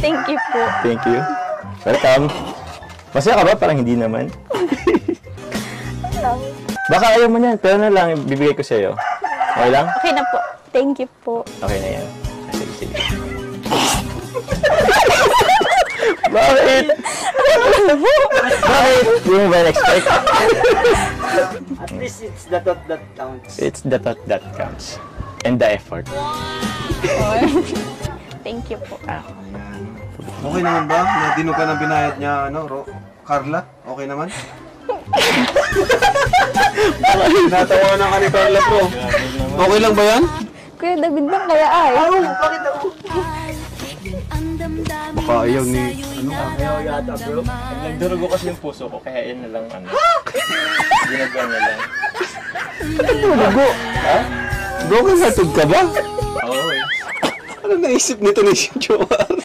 Thank you po. Thank you. Welcome. Masaya ka ba? Parang hindi naman. Baka ayaw mo yan, pero na lang, bibigay ko sa'yo. Okay lang? Okay na po. Thank you po. Okay na yan. Sige, sige. Bakit? Bakit? Hindi mo ba na-expect? At least it's the thought that counts. It's the thought that counts. And the effort. Thank you po. Ah. Ayan. Okay naman ba? Nadino ka ng binayad niya, Carla? Okay naman? Natawanan ka ni Carla, bro. Okay lang ba yan? Kuya David lang kaya ay. Bakit ako? Baka ayaw ni... Ayaw yata bro. Nagdurugo kasi yung puso ko, kaya yun na lang ginagawa na lang. Dugo? Ha? Broken hearted ka ba? Oo eh. Ano naisip nito ni Joar?